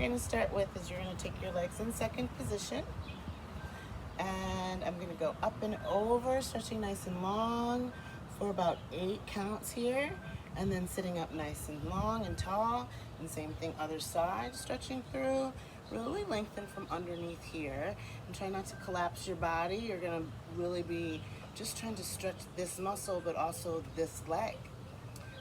What you're going to start with is you're going to take your legs in second position, and I'm going to go up and over, stretching nice and long for about 8 counts here, and then sitting up nice and long and tall, and same thing other side, stretching through. Really lengthen from underneath here, and try not to collapse your body. You're going to really be just trying to stretch this muscle, but also this leg.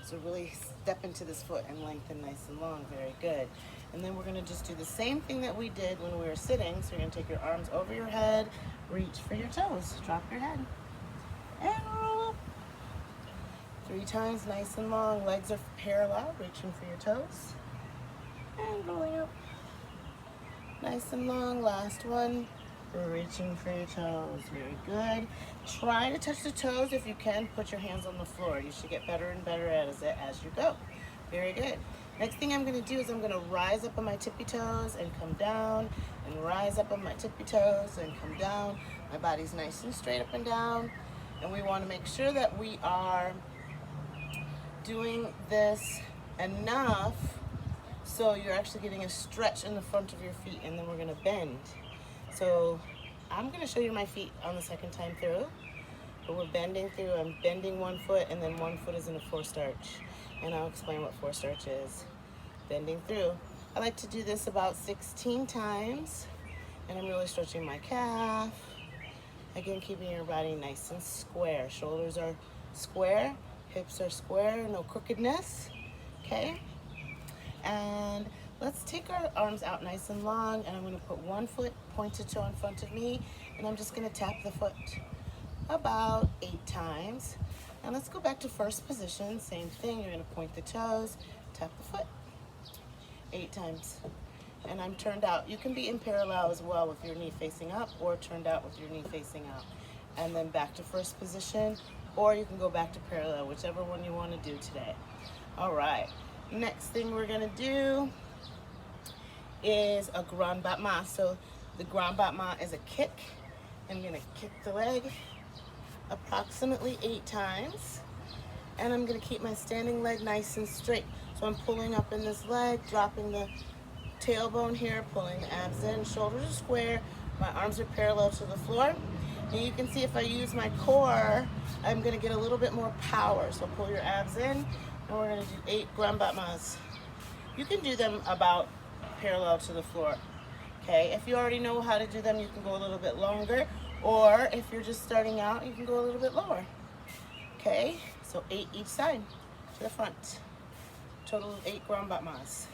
So really step into this foot and lengthen nice and long. Very good. And then we're going to just do the same thing that we did when we were sitting. So you're going to take your arms over your head, reach for your toes, drop your head, and roll up. 3 times, nice and long. Legs are parallel, reaching for your toes, and rolling up. Nice and long. Last one. Reaching for your toes. Very good. Try to touch the toes. If you can, put your hands on the floor. You should get better and better at it as you go. Very good. Next thing I'm going to do is I'm going to rise up on my tippy toes and come down, and rise up on my tippy toes and come down. My body's nice and straight up and down, and we want to make sure that we are doing this enough so you're actually getting a stretch in the front of your feet, and then we're going to bend. So I'm going to show you my feet on the second time through, but we're bending through. I'm bending one foot, and then one foot is in a 4 starch, and I'll explain what 4 starch is. Bending through. I like to do this about 16 times, and I'm really stretching my calf. Again, keeping your body nice and square. Shoulders are square, hips are square, no crookedness. Okay? And let's take our arms out nice and long, and I'm going to put one foot pointed toe in front of me, and I'm just going to tap the foot about 8 times. And let's go back to first position. Same thing. You're going to point the toes, tap the foot 8 times. And I'm turned out. You can be in parallel as well with your knee facing up, or turned out with your knee facing out. And then back to first position, or you can go back to parallel, whichever one you want to do today. All right. Next thing we're going to do is a grand battement. So the grand battement is a kick. I'm going to kick the leg approximately 8 times, and I'm going to keep my standing leg nice and straight. So I'm pulling up in this leg, dropping the tailbone here, pulling the abs in, shoulders are square, my arms are parallel to the floor. And you can see if I use my core, I'm going to get a little bit more power. So pull your abs in, and we're going to do 8 grand battements. You can do them about parallel to the floor. Okay, if you already know how to do them, you can go a little bit longer, or if you're just starting out, you can go a little bit lower. Okay, so 8 each side to the front. Total of 8 grand battements.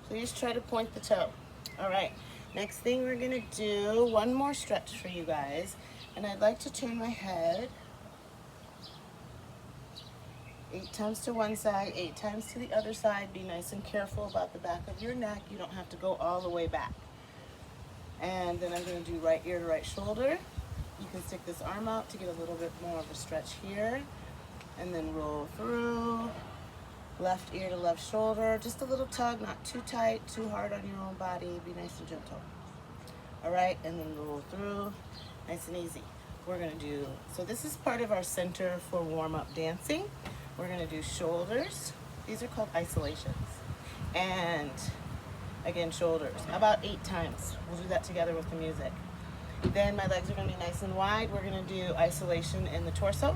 Please try to point the toe. All right, next thing we're gonna do one more stretch for you guys, and I'd like to turn my head 8 times to one side, 8 times to the other side. Be nice and careful about the back of your neck. You don't have to go all the way back. And then I'm going to do right ear to right shoulder. You can stick this arm out to get a little bit more of a stretch here. And then roll through. Left ear to left shoulder. Just a little tug, not too tight, too hard on your own body. Be nice and gentle. All right, and then roll through. Nice and easy. We're going to do, so this is part of our center for warm-up dancing. We're going to do shoulders. These are called isolations. And again, shoulders. About 8 times. We'll do that together with the music. Then my legs are going to be nice and wide. We're going to do isolation in the torso.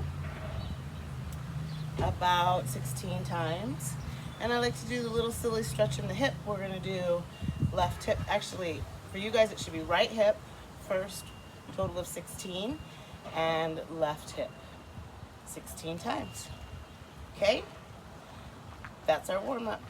About 16 times. And I like to do the little silly stretch in the hip. We're going to do left hip. Actually, for you guys, it should be right hip first, total of 16, and left hip 16 times. Okay? That's our warm-up.